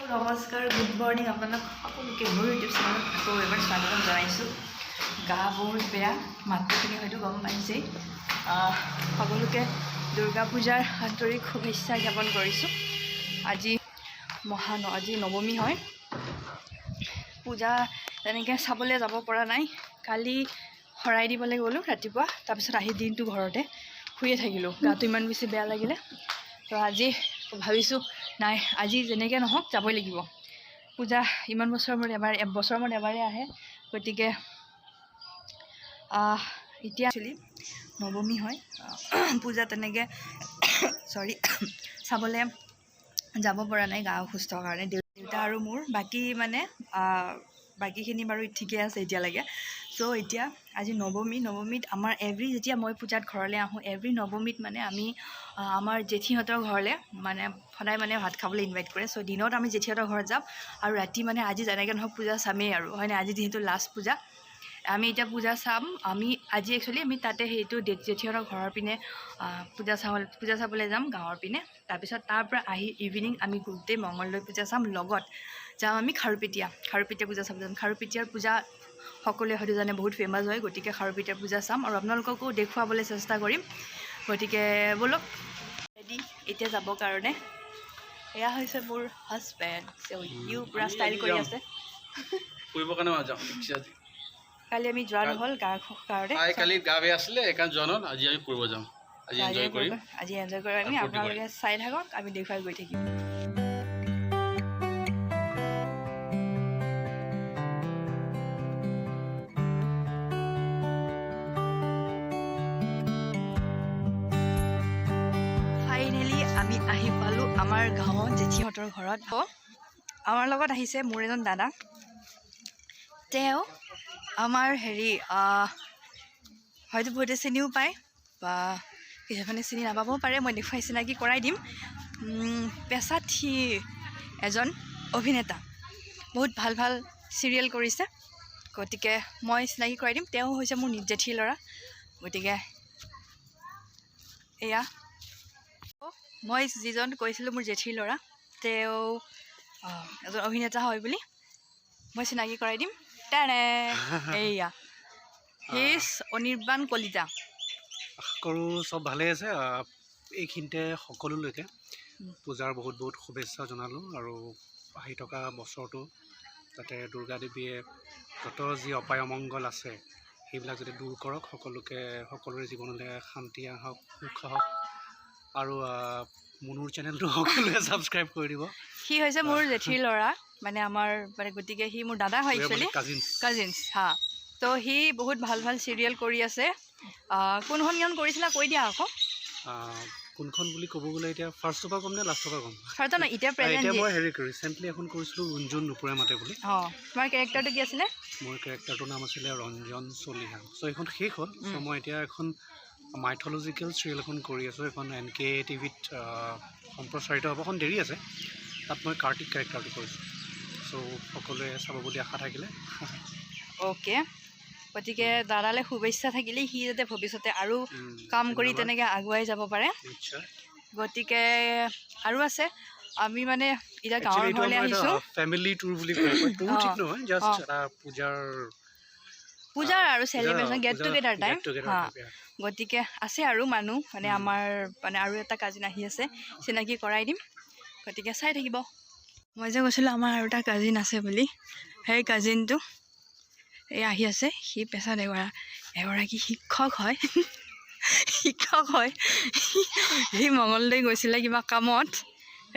নমস্কাৰ good morning আপোনালোক সকলোকে মোৰ ইউটিউব চেনেলত আকৌ এবাৰ স্বাগতম জনাইছোঁ। গা বহুত বেয়া, মাতৃখিনি হয়তো গম পাইছেই। সকলোকে দুৰ্গা পূজাৰ আন্তৰিক শুভেচ্ছা জ্ঞাপন কৰিছোঁ। আজি নৱমী হয়। পূজা তেনেকৈ চাবলৈ যাব পৰা নাই। কালি শৰাই দিবলৈ গ'লোঁ ৰাতিপুৱা, তাৰপিছত আহি দিনটো ঘৰতে শুয়ে থাকিলোঁ। গাটো ইমান বেছি বেয়া লাগিলে, তো আজি ভাবিছোঁ নাই, আজি যেনেকৈ নহওক যাবই লাগিব। পূজা ইমান বছৰৰ মূৰত এবছৰৰ মূৰত এবাৰেই আহে, গতিকে এতিয়া একচুৱেলি নৱমী হয়। পূজা তেনেকৈ চাবলৈ যাব পৰা নাই, গা অসুস্থৰ কাৰণে। দেউতা আৰু মোৰ বাকীখিনি বাৰু ঠিকে আছে এতিয়ালৈকে। চ' এতিয়া আজি নৱমীত আমাৰ যেতিয়া মই পূজাত ঘৰলৈ আহোঁ, এভৰি নৱমীত মানে আমি আমাৰ জেঠীহঁতৰ ঘৰলৈ সদায় ভাত খাবলৈ ইনভাইট কৰে। চ' দিনত আমি জেঠীহঁতৰ ঘৰত যাম, আৰু ৰাতি আজি যেনেকৈ নহওক পূজা চামেই আৰু, হয়নে? আজি যিহেতু লাষ্ট পূজা, আমি এতিয়া পূজা চাম। আজি আমি তাতে জেঠীহঁতৰ ঘৰৰ পিনে পূজা চাবলৈ যাম গাঁৱৰ পিনে। তাৰপিছত তাৰ পৰা আহি ইভিনিং আমি গোটেই মঙলদৈ পূজা চাম। লগত যাম আমি খাৰুপেটীয়া পূজা চাবলৈ যাম। খাৰুপেটীয়াৰ পূজা সকলোৱে হয়তো জানে, বহুত ফেমাছ হয়। গতিকে খাৰুপেটীয়াৰ পূজা চাম আৰু আপোনালোককো দেখুৱাবলৈ চেষ্টা কৰিম। গতিকে ব'লক ৰেডি এতিয়া যাবৰ কাৰণে। এয়া হৈছে মোৰ হাজবেণ্ড, ইউ পুৰা ষ্টাইল কৰি আছে। ফুৰিবৰ কাৰণে যাওঁ। কালি আমি যোৱা নহ'ল গাৰ কাৰণে, কালি গা বেয়া আছিলে, সেইকাৰণে যোৱা নহ'ল। আজি আমি ফুৰিব যাম, আজি এনজয় কৰিম। আমি আপোনালোকে চাই থাকক, আমি দেখুৱাই গৈ থাকিম। ফাইনেলি আমি আহি পালোঁ আমাৰ গাঁৱত জেঠীহঁতৰ ঘৰত। আমাৰ লগত আহিছে মোৰ এজন দাদা। তেওঁ আমাৰ হয়তো বহুতে চিনিও পায় বা কিছুমানে চিনি নাপাবও পাৰে। মই দেখুৱাই চিনাকি কৰাই দিম। পেছাত সি এজন অভিনেতা, বহুত ভাল চিৰিয়েল কৰিছে। গতিকে মই চিনাকি কৰাই দিম। তেওঁ হৈছে মোৰ জেঠীৰ ল'ৰা। গতিকে এয়া মই যিজন কৈছিলোঁ মোৰ জেঠীৰ ল'ৰা, তেওঁ এজন অভিনেতা হয় বুলি মই চিনাকি কৰাই দিম। এয়া হিজ অনিৰ্বাণ কলিতা। আশা কৰোঁ চব ভালে আছে। এইখিনিতে সকলোলৈকে পূজাৰ বহুত শুভেচ্ছা জনালোঁ, আৰু আহি থকা বছৰটো যাতে দুৰ্গা দেৱীয়ে যত যি অপায় অমংগল আছে সেইবিলাক যাতে দূৰ কৰক। সকলোৰে জীৱনলৈ শান্তি আহক, সুখ আহক। আৰু মুনুৰ চেনেলটো সকলোৱে ছাবস্ক্ৰাইব কৰি দিব। সি হৈছে মোৰ জেঠীৰ ল'ৰা, আমাৰ গতিকে সি মোৰ দাদা হয়, একচুৱেলি কাজিনছ। তো সি বহুত ভাল চিৰিয়েল কৰি আছে। কোনখন কৰিছিলা কৈ দিয়া আকৌ। কোনখন বুলি ক'ব গ'লে এতিয়া ফাৰ্ষ্টৰ পৰা ক'ম নে লাষ্টৰ পৰা ক'ম? এতিয়া মই ৰিচেণ্টলি এখন কৰিছিলোঁ ৰঞ্জন নুপুৰে মাতে বুলি। তোমাৰ কেৰেক্টাৰটো কি আছিলে? মোৰ কেৰেক্টাৰটোৰ নাম আছিলে ৰঞ্জন চলিহা। চ' এইখন শেষ হ'ল। চ' মই এতিয়া এখন মাইথলজিকেল চিৰিয়েল এখন কৰি আছোঁ। এখন NK টিভিত সম্প্ৰচাৰিত হ'ব, এখন দেৰি আছে। তাত মই কাৰ্তিক কেৰেক্টাৰটো কৰিছোঁ। চ' সকলোৱে চাব বুলি আশা থাকিলে। অ'কে, গতিকে দাদালৈ শুভেচ্ছা থাকিলে, সি যাতে ভৱিষ্যতে আৰু কাম কৰি তেনেকৈ আগুৱাই যাব পাৰে। গতিকে আৰু আছে, আমি এতিয়া গাঁৱৰ ঘৰলৈ আহিছোঁ। ফেমিলি টুৰ বুলি কয়, টুৰ ঠিক নহয়, জাষ্ট এটা পূজাৰ আৰু চেলিব্ৰেশ্যন, গেট টুগেডাৰ টাইম। গতিকে আছে আৰু মানুহ, আমাৰ আৰু এটা কাজিন আহি আছে, চিনাকি কৰাই দিম। গতিকে চাই থাকিব। মই যে কৈছিলোঁ আমাৰ আৰু এটা কাজিন আছে বুলি, সেই কাজিনটো আহি আছে। সি পেছাত এগৰাকী শিক্ষক হয়। সি মঙলদৈ গৈছিলে কিবা কামত,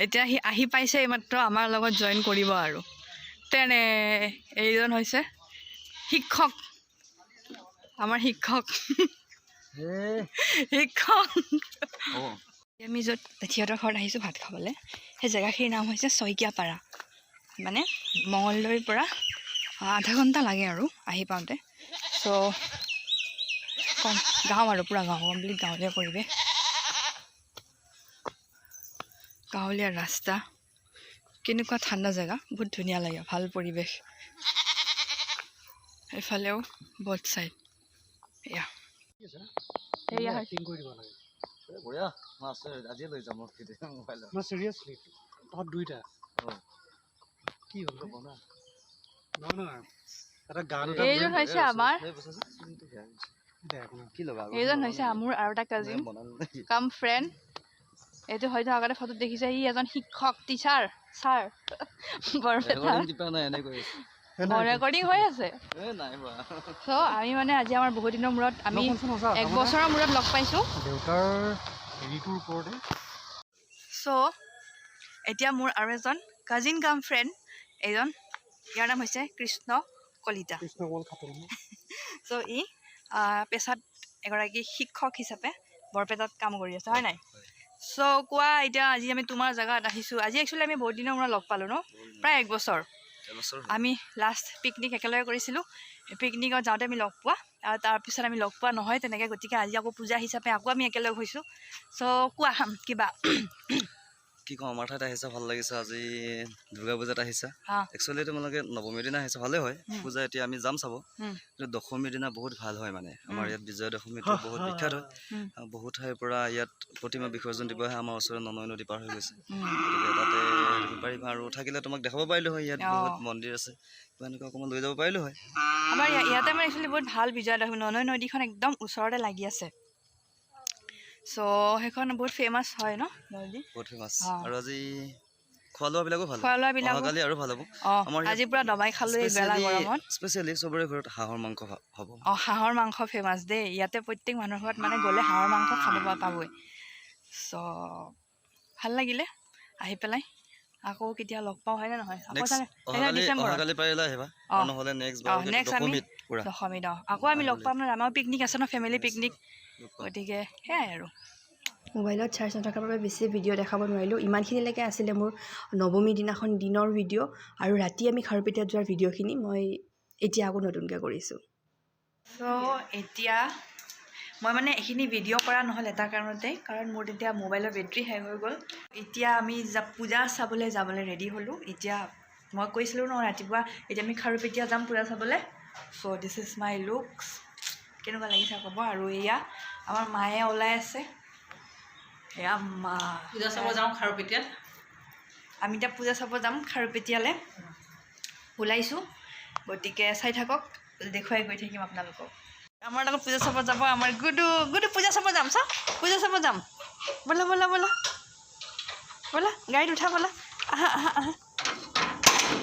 এতিয়া সি আহি পাইছে এইমাত্ৰ আমাৰ লগত জইন কৰিব। আৰু এইজন হৈছে শিক্ষক, আমাৰ শিক্ষক। আমি য'ত জেঠীহঁতৰ ঘৰত আহিছোঁ ভাত খাবলৈ, সেই জেগাখিনিৰ নাম হৈছে শইকীয়াপাৰা। মঙলদৈৰ পৰা আধা ঘণ্টা লাগে আৰু আহি পাওঁতে। চ' গাঁও আৰু পূৰা গাঁও, কমপ্লিট গাঁৱলীয়া পৰিৱেশ, গাঁৱলীয়া ৰাস্তা, কেনেকুৱা ঠাণ্ডা জেগা, বহুত ধুনীয়া লাগে, ভাল পৰিৱেশ। এইফালেও বথ চাইড। কি হ'ল নহয় নহয় এটা গান এইজন হৈছে আমাৰ কি লগা এইজন হৈছে মোৰ আৰু এটা কাজিন কাম ফ্ৰেণ্ড এইটো হয়তো আগতে ফটোত দেখিছে ই এজন শিক্ষক টিচাৰ ছাৰ ৰেকৰ্ডিং হৈ আছে চ' আমি মানে আজি আমাৰ বহুত দিনৰ মূৰত আমি 1 বছৰৰ মূৰত লগ পাইছোঁ দেউতাৰ হেৰিটোৰ ওপৰতে চ' এতিয়া মোৰ আৰু এজন কাজিন কাম ফ্ৰেণ্ড এইজন ইয়াৰ নাম হৈছে কৃষ্ণ কলিতা কৃষ্ণকমল খাটে চ' ই পেছাত এগৰাকী শিক্ষক হিচাপে বৰপেটাত কাম কৰি আছে হয় নাই চ' কোৱা এতিয়া আজি আমি তোমাৰ জেগাত আহিছোঁ আজি একচুৱেলি আমি বহুত দিনৰ মূৰত লগ পালোঁ ন প্ৰায় 1 বছৰ আমি লাষ্ট পিকনিক একেলগে কৰিছিলোঁ পিকনিকত যাওঁতে আমি লগ পোৱা আৰু তাৰপিছত আমি লগ পোৱা নহয় তেনেকৈ গতিকে আজি আকৌ পূজা হিচাপে আকৌ আমি একেলগ হৈছোঁ চ' কোৱা কিবা কি কওঁ আমাৰ ঠাইত আহিছা ভাল লাগিছে আজি দুৰ্গা পূজাত আহিছা একচুৱেলি তোমালোকে নৱমীৰ দিনা আহিছা ভালেই হয় পূজা এতিয়া আমি যাম চাব কিন্তু দশমীৰ দিনা বহুত ভাল হয় মানে আমাৰ ইয়াত বিজয়া দশমীটো বহুত বিখ্যাত হয় বহুত ঠাইৰ পৰা ইয়াত প্ৰতিমা বিসৰ্জন দিব আহে আমাৰ ওচৰত ননৈ নদী পাৰ হৈ গৈছে গতিকে তাতে পাৰিবা আৰু থাকিলে তোমাক দেখাব পাৰিলোঁ হয় ইয়াত বহুত মন্দিৰ আছে কিবা এনেকুৱা অকণমান লৈ যাব পাৰিলোঁ হয় আমাৰ ইয়াতে মানে একচুৱেলি বহুত ভাল বিজয়া দশমী ননৈ নদীখন একদম ওচৰতে লাগি আছে চ' সেইখন বহুত ফেমাছ হয় ন নদী বহুত ফেমাছ আৰু আজি খোৱা লোৱাবিলাকো ভাল অহাকালি আৰু ভাল হ'ব আমাৰ আজি পুৰা দবাই খালোঁ এই বেলা গৰমত স্পেচিয়েলি চবৰে ঘৰত হাঁহৰ মাংস হ'ব হাঁহৰ মাংস ফেমাছ দেই ইয়াতে প্ৰত্যেক মানুহৰ ঘৰত মানে গ'লে হাঁহৰ মাংস খাব পাবই চ' ভাল লাগিলে আহি পেলাই আকৌ কেতিয়া লগ পাওঁ হয়নে নহয় অহাকালি পাৰিলে আহিবা নহ'লে নেক্সট আমি দশমীত আকৌ আমি লগ পাম আমাৰ পিকনিক আছে ন ফেমিলি পিকনিক গতিকে সেয়াই আৰু মোবাইলত চাৰ্জ নথকাৰ বাবে বেছি ভিডিঅ' দেখাব নোৱাৰিলোঁ ইমানখিনিলৈকে আছিলে মোৰ নৱমী দিনাখন দিনৰ ভিডিঅ' আৰু ৰাতি আমি খাৰুপেটীয়াত যোৱাৰ ভিডিঅ'খিনি মই এতিয়া আকৌ নতুনকৈ কৰিছোঁ চ' এতিয়া মই মানে এইখিনি ভিডিঅ' কৰা নহ'ল এটা কাৰণতে কাৰণ মোৰ তেতিয়া মোবাইলৰ বেটৰী শেষ হৈ গ'ল এতিয়া আমি পূজা চাবলৈ যাবলৈ ৰেডি হ'লোঁ এতিয়া মই কৈছিলোঁ ন ৰাতিপুৱা এতিয়া আমি খাৰুপেটীয়া যাম পূজা চাবলৈ চ' দিছ ইজ মাই লুকছ কেনেকুৱা লাগিছে ক'ব আৰু এয়া আমাৰ মায়ে ওলাই আছে এয়া মা পূজা চাব যাওঁ খাৰুপেটীয়াত আমি এতিয়া পূজা চাব যাম খাৰুপেটীয়ালৈ ওলাইছোঁ গতিকে চাই থাকক দেখুৱাই গৈ থাকিম আপোনালোকক আমাৰ লগত পূজা চাব যাব আমাৰ গুডু পূজা চাব যাম চা পূজা চাব যাম ব'লা ব'লা ব'লা ব'লা গাড়ীত উঠা ব'লা আহা আহা আহা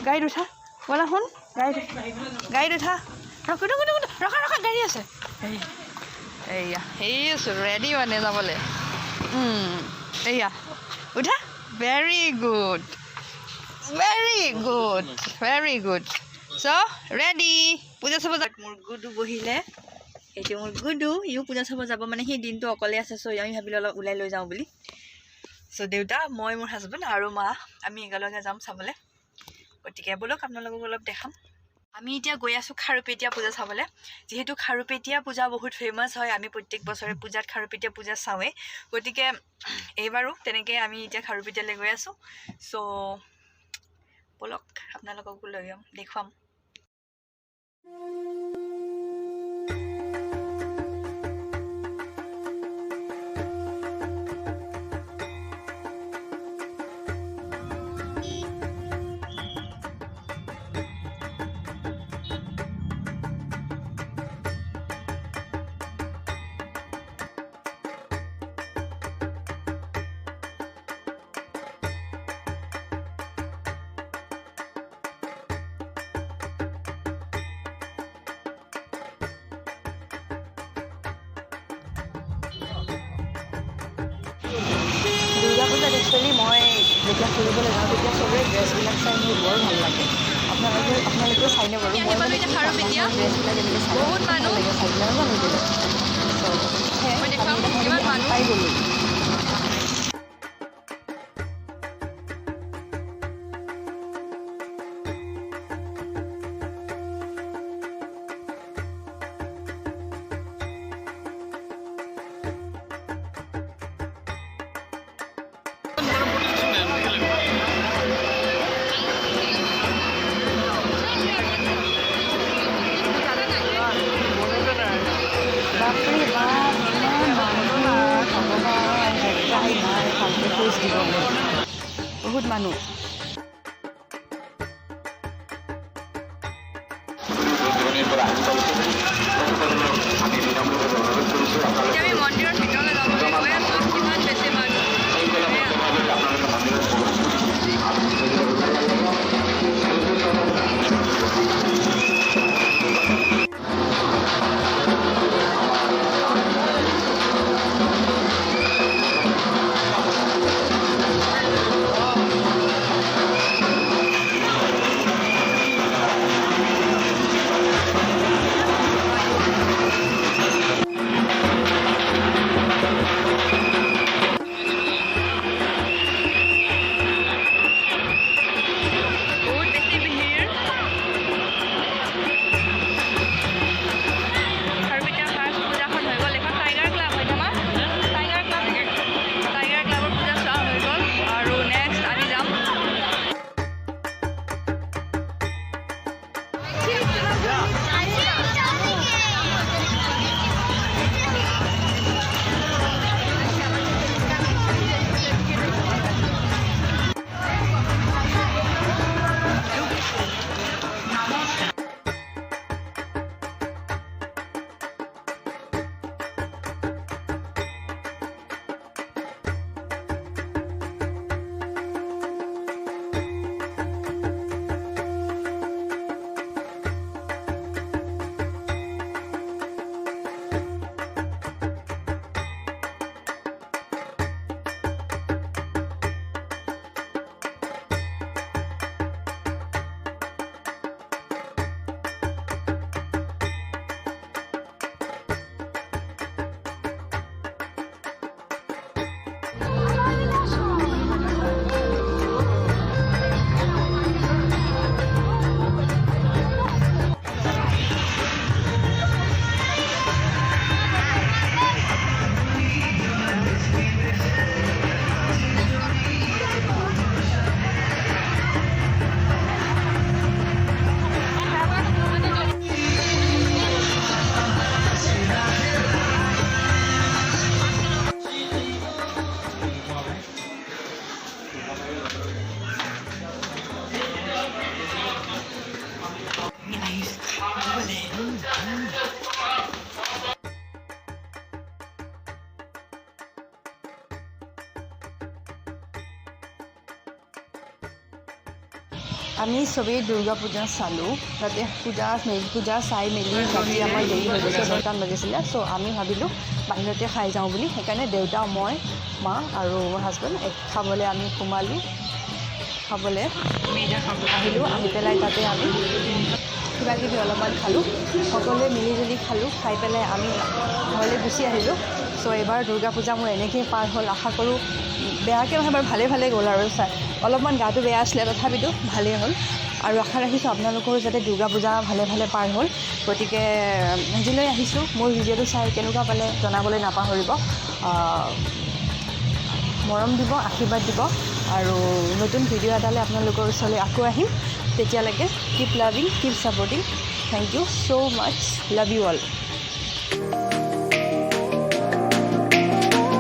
গাড়ীত উঠা ব'লা শুন গাড়ীত উঠা ৰখা গাড়ী আছে এইয়া আছোঁ ৰেডি মানে যাবলৈ এইয়া উঠা ভেৰি গুড চ' ৰেডি পূজা চাব যাম মোৰ গুডু বহিলে এইটো মোৰ গুডু ইও পূজা চাব যাব মানে সেই দিনটো অকলে আছে চ' আমি ভাবিলোঁ অলপ ওলাই লৈ যাওঁ বুলি চ' দেউতা মই মোৰ হাজবেণ্ড আৰু মা আমি একেলগে যাম চাবলৈ গতিকে ব'লক আপোনালোকক অলপ দেখাম আমি এতিয়া গৈ আছোঁ খাৰুপেটীয়া পূজা চাবলৈ যিহেতু খাৰুপেটীয়া পূজা বহুত ফেমাছ হয় আমি প্ৰত্যেক বছৰে পূজাত খাৰুপেটীয়া পূজা চাওঁৱেই গতিকে এইবাৰো তেনেকৈ আমি এতিয়া খাৰুপেটীয়ালৈ গৈ আছোঁ চ' ব'লক আপোনালোকক লৈ যাম দেখুৱাম দুৰ্গা পূজাত একচুৱেলি মই যেতিয়া ফুৰিবলৈ যাওঁ তেতিয়া চবৰে ড্ৰেছবিলাক চাই মোৰ বৰ ভাল লাগে আপোনালোকেও চাইনে বাৰু মই মানে ড্ৰেছবিলাক এনেকৈ চাই বহুত মানুহ লাগে চাই পেলাই নাজানো পাই গ'লোঁ বহুত মানুহ আমি মন্দিৰৰ ভিতৰলৈ যাবলৈ গৈ আছোঁ কিমান বেছি মানুহ আমি চবেই দুৰ্গা পূজা চালোঁ তাতে পূজা চাই মেলি ৰাতি আমাৰ দেৰি হৈ গৈছে 9টামান বাজিছিলে চ' আমি ভাবিলোঁ বাহিৰতে খাই যাওঁ বুলি সেইকাৰণে দেউতা মই মা আৰু মোৰ হাজবেণ্ড খাবলৈ আমি সোমালোঁ খাবলৈ আহিলোঁ আহি পেলাই তাতে আমি কিবাকিবি অলপমান খালোঁ সকলোৱে মিলিজুলি খালোঁ খাই পেলাই আমি ঘৰলৈ গুচি আহিলোঁ চ' এইবাৰ দুৰ্গা পূজা মোৰ এনেকৈয়ে পাৰ হ'ল আশা কৰোঁ বেয়াকৈ নহয় বাৰু ভালে গ'ল আৰু অলপমান গাটো বেয়া আছিলে তথাপিতো ভালেই হ'ল আৰু আশা ৰাখিছোঁ আপোনালোকৰো যাতে দুৰ্গা পূজা ভালে পাৰ হ'ল গতিকে আজিলৈ আহিছোঁ মোৰ ভিডিঅ'টো চাই কেনেকুৱা পালে জনাবলৈ নাপাহৰিব মৰম দিব আশীৰ্বাদ দিব আৰু নতুন ভিডিঅ' এটালৈ আপোনালোকৰ ওচৰলৈ আকৌ আহিম তেতিয়ালৈকে keep loving keep supporting thank you so' much love you all